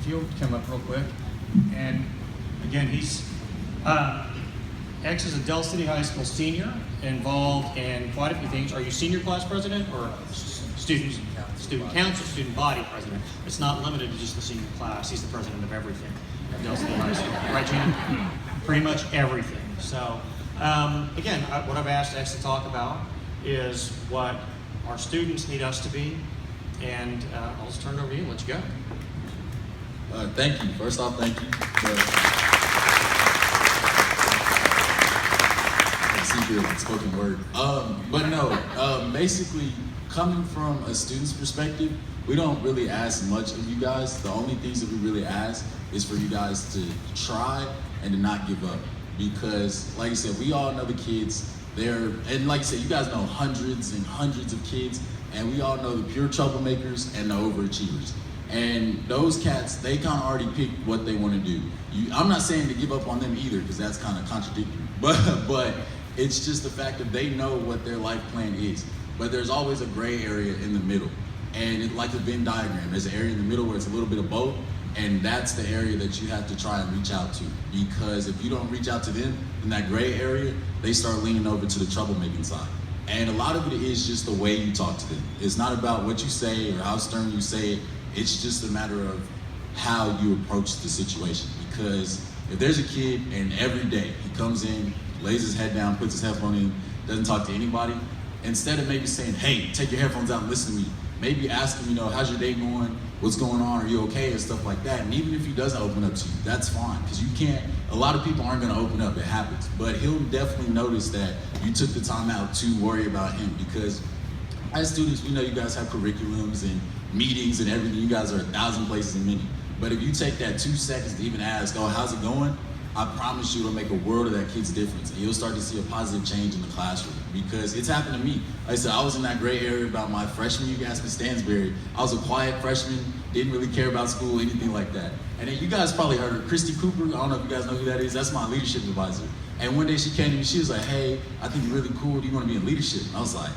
if you'll come up real quick. And again, X is a Dell City High School senior, involved in quite a few things. Are you senior class president or student council, student body president? It's not limited to just the senior class. He's the president of everything at Dell City High School. Right, Jan? Pretty much everything. So, again, what I've asked X to talk about is what our students need us to be. And I'll just turn it over to you and let you go. Thank you. First off, thank you. Secret spoken word. But no, basically, coming from a student's perspective, we don't really ask much of you guys. The only things that we really ask is for you guys to try and to not give up. Because, like I said, we all know the kids. And like I said, you guys know hundreds and hundreds of kids, and we all know the pure troublemakers and the overachievers. And those cats, they kind of already pick what they want to do. I'm not saying to give up on them either, because that's kind of contradictory. But it's just the fact that they know what their life plan is. But there's always a gray area in the middle. And it's like a Venn diagram. There's an area in the middle where it's a little bit of both, and that's the area that you have to try and reach out to. Because if you don't reach out to them in that gray area, they start leaning over to the troublemaking side. And a lot of it is just the way you talk to them. It's not about what you say or how stern you say it. It's just a matter of how you approach the situation. Because if there's a kid and every day he comes in, lays his head down, puts his headphone in, doesn't talk to anybody, instead of maybe saying, hey, take your headphones out and listen to me, maybe ask him, how's your day going? What's going on? Are you okay? And stuff like that. And even if he doesn't open up to you, that's fine. Because a lot of people aren't going to open up. It happens. But he'll definitely notice that you took the time out to worry about him. Because as students, we know you guys have curriculums and meetings and everything. You guys are 1,000 places and many. But if you take that 2 seconds to even ask, oh, how's it going? I promise you it'll make a world of that kid's difference. And you'll start to see a positive change in the classroom. Because it's happened to me. Like I said, I was in that gray area about my freshman year at Stansbury. I was a quiet freshman, didn't really care about school, anything like that. And then you guys probably heard her, Christy Cooper. I don't know if you guys know who that is. That's my leadership advisor. And one day she came to me, she was like, hey, I think you're really cool. Do you want to be in leadership? And I was like,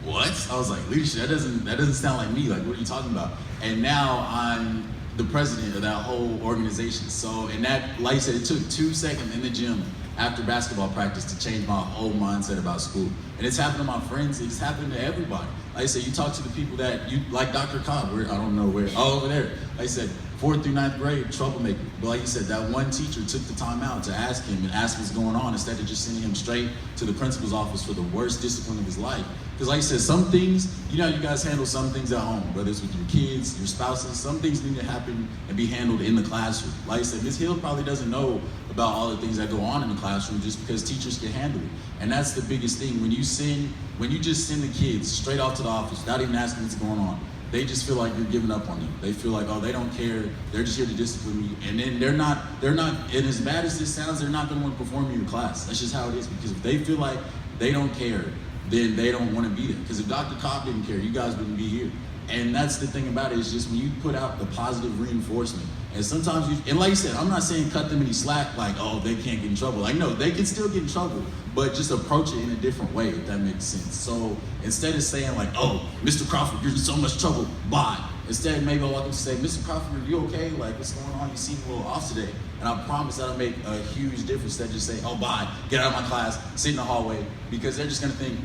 what? I was like, leadership? That doesn't sound like me. Like, what are you talking about? And now I'm the president of that whole organization. So, and that, like I said, it took 2 seconds in the gym after basketball practice to change my whole mindset about school. And it's happened to my friends, it's happened to everybody. Like I said, you talk to the people that like Dr. Cobb, I don't know where, over there. Like I said, 4th through 9th grade, troublemaker. But like you said, that one teacher took the time out to ask him and ask what's going on instead of just sending him straight to the principal's office for the worst discipline of his life. Because like I said, some things, you guys handle some things at home, whether it's with your kids, your spouses, some things need to happen and be handled in the classroom. Like I said, Ms. Hill probably doesn't know about all the things that go on in the classroom just because teachers can handle it. And that's the biggest thing. When you just send the kids straight off to the office without even asking what's going on, they just feel like you're giving up on them. They feel like, oh, they don't care. They're just here to discipline me. And then they're not, and as bad as this sounds, they're not gonna want to perform in your class. That's just how it is. Because if they feel like they don't care, then they don't want to be there. Because if Dr. Cobb didn't care, you guys wouldn't be here. And that's the thing about it, is just when you put out the positive reinforcement, and sometimes and like you said, I'm not saying cut them any slack, like, oh, they can't get in trouble. Like, no, they can still get in trouble, but just approach it in a different way, if that makes sense. So instead of saying like, oh, Mr. Crawford, you're in so much trouble, bye. Instead, maybe I'll walk up and say, Mr. Crawford, are you okay? Like, what's going on? You seem a little off today. And I promise that'll make a huge difference. That just say, oh, bye, get out of my class, sit in the hallway, because they're just gonna think,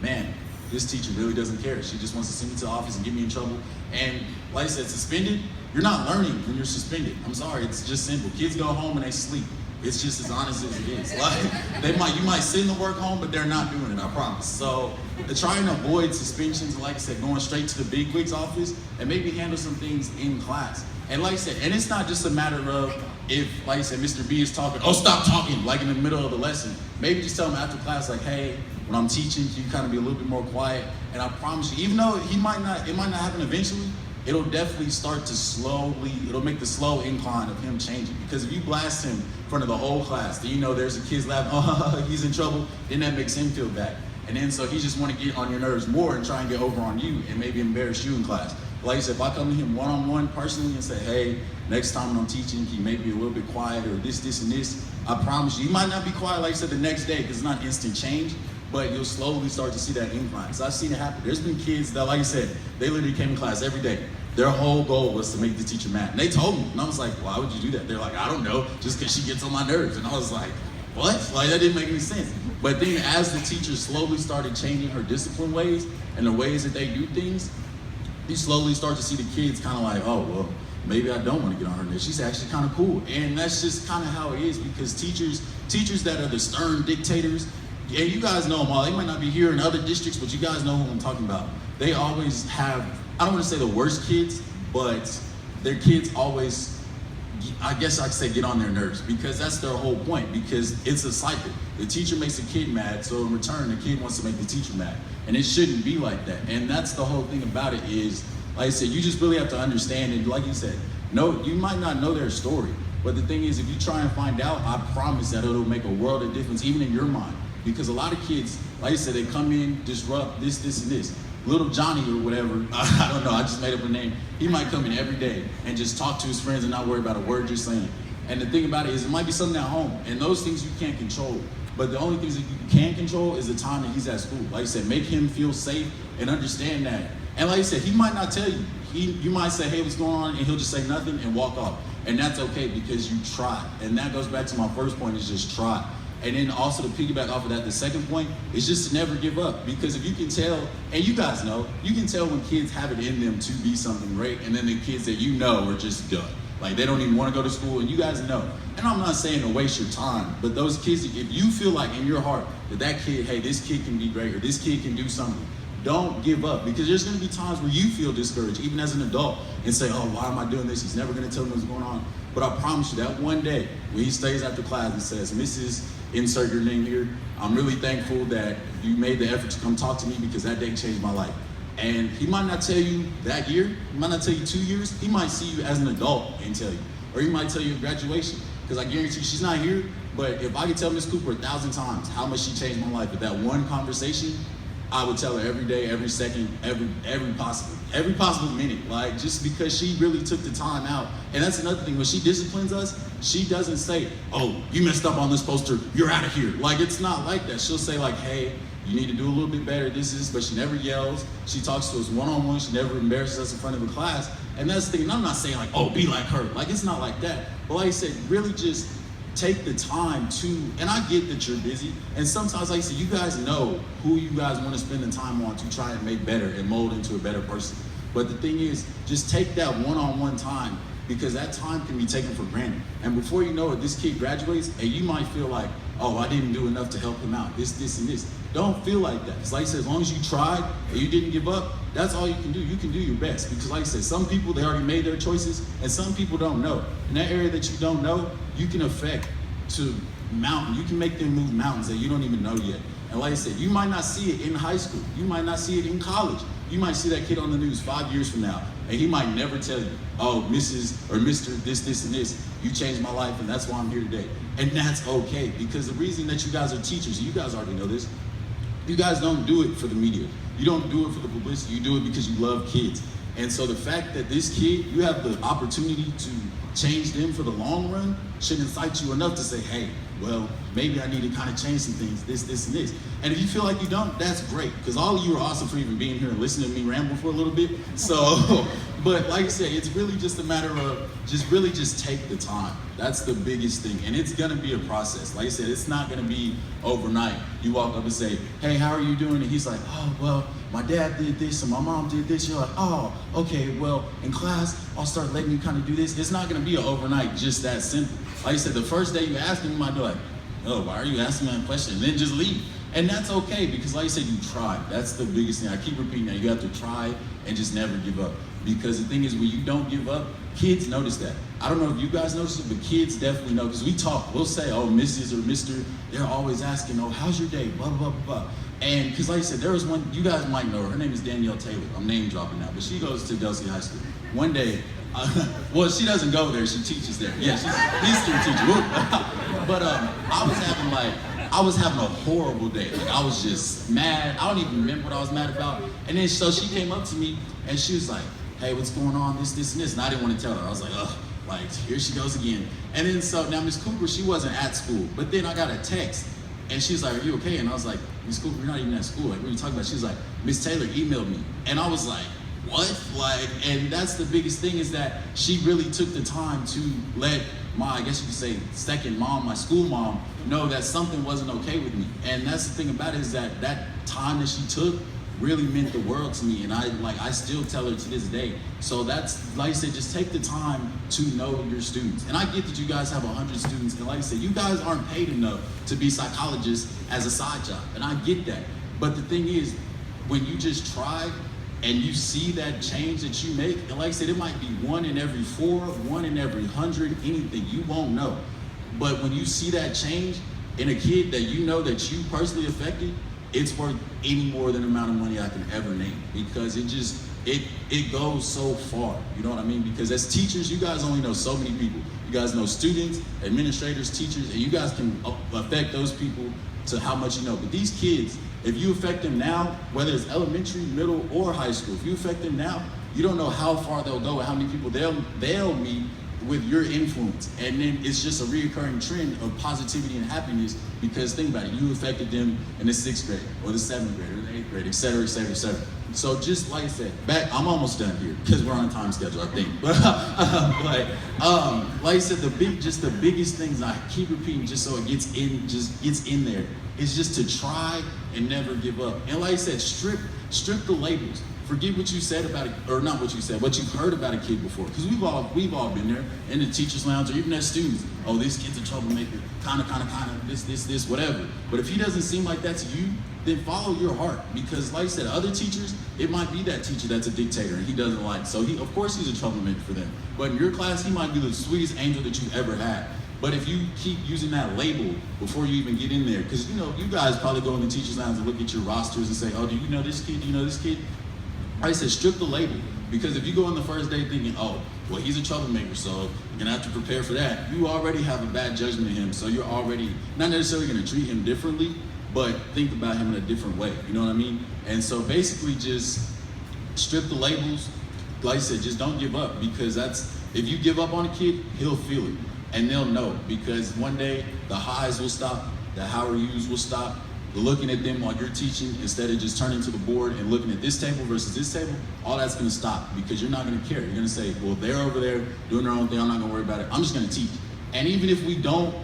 man, this teacher really doesn't care. She just wants to send me to the office and get me in trouble. And like I said, suspended, you're not learning when you're suspended. I'm sorry, it's just simple. Kids go home and they sleep. It's just as honest as it is. Like, you might send the work home, but they're not doing it, I promise. So try and avoid suspensions, and like I said, going straight to the big wig's office and maybe handle some things in class. And like I said, and it's not just a matter of if, like I said, Mr. B is talking, oh, stop talking, like in the middle of the lesson. Maybe just tell him after class, like, hey, when I'm teaching, can you kind of be a little bit more quiet? And I promise you, even though it might not happen eventually, it'll definitely start to it'll make the slow incline of him changing. Because if you blast him in front of the whole class, then there's a kid's laughing, oh, he's in trouble, then that makes him feel bad. And then so he just want to get on your nerves more and try and get over on you and maybe embarrass you in class. Like I said, if I come to him one-on-one personally and say, hey, next time when I'm teaching, he may be a little bit quiet or this, and this, I promise you, he might not be quiet, like I said, the next day, because it's not instant change, but you'll slowly start to see that incline. So I've seen it happen. There's been kids that, like I said, they literally came to class every day. Their whole goal was to make the teacher mad. And they told me, and I was like, why would you do that? They're like, I don't know, just because she gets on my nerves. And I was like, what? Like, that didn't make any sense. But then as the teacher slowly started changing her discipline ways and the ways that they do things, you slowly start to see the kids kind of like, oh, well, maybe I don't want to get on her nerves. She's actually kind of cool. And that's just kind of how it is, because teachers that are the stern dictators, and you guys know them all. They might not be here in other districts, but you guys know who I'm talking about. They always have, I don't want to say the worst kids, but their kids always, I guess I could say, get on their nerves, because that's their whole point, because it's a cycle. The teacher makes a kid mad, so in return, the kid wants to make the teacher mad. And it shouldn't be like that. And that's the whole thing about it is, like I said, you just really have to understand, and like you said, no, you might not know their story, but the thing is, if you try and find out, I promise that it'll make a world of difference, even in your mind. Because a lot of kids, like I said, they come in, disrupt this, and this. Little Johnny or whatever, I don't know, I just made up a name. He might come in every day and just talk to his friends and not worry about a word you're saying. And the thing about it is, it might be something at home, and those things you can't control. But the only things that you can control is the time that he's at school. Like I said, make him feel safe and understand that. And like I said, he might not tell you. You might say, hey, what's going on? And he'll just say nothing and walk off. And that's okay, because you tried. And that goes back to my first point, is just try. And then also to piggyback off of that, the second point is just to never give up. Because if you can tell, and you guys know, you can tell when kids have it in them to be something great, and then the kids that you know are just done. Like, they don't even want to go to school, and you guys know. And I'm not saying to waste your time, but those kids, if you feel like in your heart that kid, hey, this kid can be great, or this kid can do something, don't give up. Because there's going to be times where you feel discouraged, even as an adult, and say, oh, why am I doing this? He's never going to tell me what's going on. But I promise you that one day, when he stays after class and says, Mrs., insert your name here, I'm really thankful that you made the effort to come talk to me, because that day changed my life. And he might not tell you that year, he might not tell you 2 years, he might see you as an adult and tell you. Or he might tell you at graduation, because I guarantee you she's not here, but if I could tell Miss Cooper 1,000 times how much she changed my life with that one conversation, I would tell her every day, every second, every possible minute, like, just because she really took the time out. And that's another thing, when she disciplines us, she doesn't say, oh, you messed up on this poster, you're out of here. Like, it's not like that. She'll say like, hey, you need to do a little bit better, but she never yells. She talks to us one-on-one, she never embarrasses us in front of the class. And that's the thing, and I'm not saying like, oh, be like her. Like, it's not like that. But like I said, really just take the time to, and I get that you're busy, and sometimes, like I said, you guys know who you guys want to spend the time on to try and make better and mold into a better person. But the thing is, just take that one-on-one time, because that time can be taken for granted. And before you know it, this kid graduates, and you might feel like, oh, I didn't do enough to help him out, this, and this. Don't feel like that. It's like I said, as long as you tried and you didn't give up, that's all you can do. You can do your best. Because like I said, some people, they already made their choices, and some people don't know. In that area that you don't know, you can affect to mountain. You can make them move mountains that you don't even know yet. And like I said, you might not see it in high school. You might not see it in college. You might see that kid on the news 5 years from now, and he might never tell you, oh, Mrs. or Mr. this, and this, you changed my life, and that's why I'm here today. And that's okay, because the reason that you guys are teachers, you guys already know this, you guys don't do it for the media. You don't do it for the publicity. You do it because you love kids. And so the fact that this kid, you have the opportunity to change them for the long run, should incite you enough to say, hey, well, maybe I need to kind of change some things, this, and this. And if you feel like you don't, that's great, because all of you are awesome for even being here and listening to me ramble for a little bit. So, but like I said, it's really just a matter of just take the time. That's the biggest thing, and it's gonna be a process. Like I said, it's not gonna be overnight. You walk up and say, hey, how are you doing? And he's like, oh, well, my dad did this and my mom did this. You're like, oh, okay, well, in class, I'll start letting you kind of do this. It's not gonna be an overnight, just that simple. Like I said, the first day you ask him, you might be like, oh, why are you asking me that question? And then just leave. And that's okay, because like I said, you tried. That's the biggest thing. I keep repeating that. You have to try and just never give up. Because the thing is, when you don't give up, kids notice that. I don't know if you guys notice it, but kids definitely know, because we talk. We'll say, oh, Mrs. or Mr., they're always asking, oh, how's your day? Blah, blah, blah, blah. And because like I said, there was one, you guys might know her. Her name is Danielle Taylor. I'm name dropping now, but she goes to Delsey High School. One day, well, she doesn't go there. She teaches there. Yeah, she's a history teacher. But I was having a horrible day. Like, I was just mad. I don't even remember what I was mad about. And then so she came up to me and she was like, hey, what's going on? This, and this. And I didn't want to tell her. I was like, ugh, like, here she goes again. And then so now Miss Cooper, she wasn't at school. But then I got a text and she was like, are you okay? And I was like, Miss Cooper, you're not even at school. Like, what are you talking about? She was like, Miss Taylor emailed me. And I was like, what? Like, and that's the biggest thing, is that she really took the time to let my, I guess you could say, second mom, my school mom, know that something wasn't okay with me. And that's the thing about it, is that that time that she took really meant the world to me, and I still tell her to this day. So that's, like I said, just take the time to know your students. And I get that you guys have 100 students, and like I said, you guys aren't paid enough to be psychologists as a side job, and I get that. But the thing is, when you just try and you see that change that you make, and like I said, it might be 1 in every 4, 1 in every 100, anything, you won't know. But when you see that change in a kid that you know that you personally affected, it's worth any more than the amount of money I can ever name, because it goes so far, you know what I mean? Because as teachers, you guys only know so many people. You guys know students, administrators, teachers, and you guys can affect those people to how much you know. But these kids, if you affect them now, whether it's elementary, middle, or high school, if you affect them now, you don't know how far they'll go and how many people they'll meet with your influence. And then it's just a reoccurring trend of positivity and happiness, because think about it, you affected them in the 6th grade or the 7th grade or the 8th grade, et cetera, et cetera, et cetera. So just like I said, I'm almost done here because we're on a time schedule, I think. But like I said, the biggest things I keep repeating, just so it gets in there, is just to try and never give up. And like I said, strip the labels. Forget what you said about it, or not what you said, what you've heard about a kid before. Because we've all been there in the teacher's lounge, or even as students. Oh, this kid's a troublemaker, kind of, this, whatever. But if he doesn't seem like that to you, then follow your heart. Because like I said, other teachers, it might be that teacher that's a dictator and he doesn't like. So of course he's a troublemaker for them. But in your class, he might be the sweetest angel that you've ever had. But if you keep using that label before you even get in there, because you guys probably go in the teacher's lounge and look at your rosters and say, oh, do you know this kid? Do you know this kid? I said, strip the label. Because if you go on the first day thinking, oh, well, he's a troublemaker, so you're gonna have to prepare for that, you already have a bad judgment of him. So you're already not necessarily gonna treat him differently, but think about him in a different way. You know what I mean? And so basically just strip the labels. Like I said, just don't give up, because if you give up on a kid, he'll feel it. And they'll know, because one day the highs will stop, the how are yous will stop. The looking at them while you're teaching, instead of just turning to the board and looking at this table versus this table, all that's gonna stop, because you're not gonna care. You're gonna say, well, they're over there doing their own thing, I'm not gonna worry about it, I'm just gonna teach. And even if we don't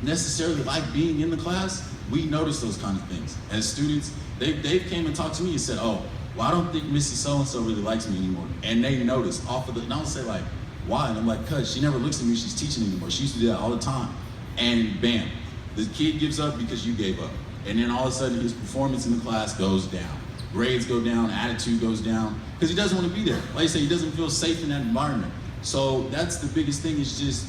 necessarily like being in the class, we notice those kind of things. As students, they came and talked to me and said, oh, well, I don't think Mrs. So-and-so really likes me anymore. And they notice off of and I'll say like, why? And I'm like, cause she never looks at me, she's teaching anymore. She used to do that all the time. And bam, the kid gives up because you gave up. And then all of a sudden his performance in the class goes down. Grades go down, attitude goes down, because he doesn't want to be there. Like I say, he doesn't feel safe in that environment. So that's the biggest thing, is just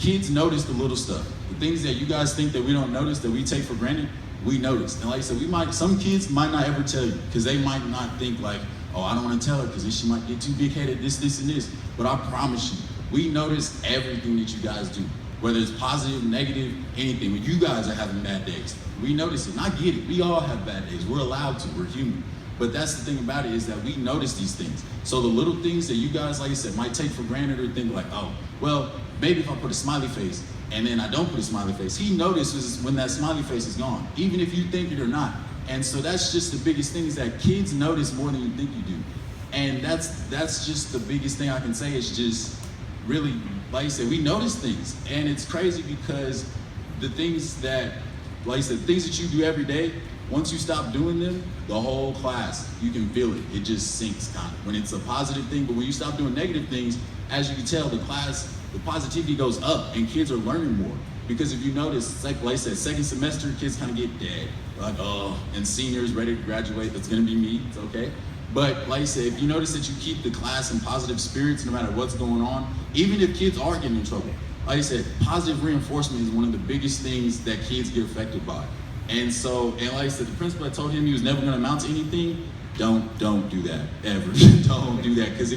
kids notice the little stuff. The things that you guys think that we don't notice, that we take for granted, we notice. And like I said, some kids might not ever tell you, because they might not think like, oh, I don't want to tell her because then she might get too big-headed, this, and this. But I promise you, we notice everything that you guys do. Whether it's positive, negative, anything. When you guys are having bad days, we notice it. And I get it. We all have bad days. We're allowed to. We're human. But that's the thing about it, is that we notice these things. So the little things that you guys, like I said, might take for granted, or think like, oh, well, maybe if I put a smiley face and then I don't put a smiley face, he notices when that smiley face is gone, even if you think it or not. And so that's just the biggest thing, is that kids notice more than you think you do. And that's just the biggest thing I can say, is just really, like I said, we notice things. And it's crazy, because the things that, like I said, things that you do every day, once you stop doing them, the whole class, you can feel it. It just sinks kind of when it's a positive thing. But when you stop doing negative things, as you can tell, the positivity goes up and kids are learning more. Because if you notice, like I said, second semester, kids kind of get dead. Like, oh, and seniors ready to graduate, that's gonna be me, it's okay. But like I said, if you notice that you keep the class in positive spirits no matter what's going on, even if kids are getting in trouble, like I said, positive reinforcement is one of the biggest things that kids get affected by. And like I said, the principal had told him he was never gonna amount to anything. Don't do that, ever. Don't do that, because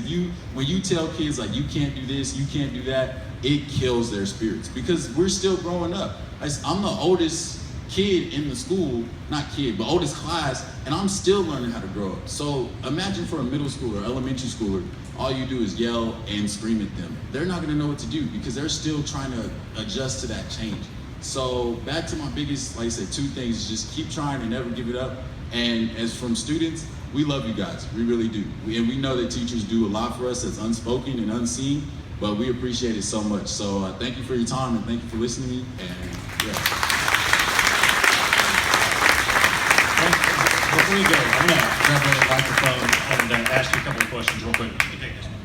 when you tell kids like, you can't do this, you can't do that, it kills their spirits, because we're still growing up. I'm the oldest kid in the school, not kid, but oldest class, and I'm still learning how to grow up. So imagine for a middle schooler, elementary schooler, all you do is yell and scream at them. They're not gonna know what to do, because they're still trying to adjust to that change. So back to my biggest, like I said, two things, just keep trying and never give it up. And as from students, we love you guys. We really do. And we know that teachers do a lot for us that's unspoken and unseen, but we appreciate it so much. So thank you for your time and thank you for listening to me. And yeah. Before we go, I'm going to grab the microphone and ask you a couple of questions real quick. You can take this one.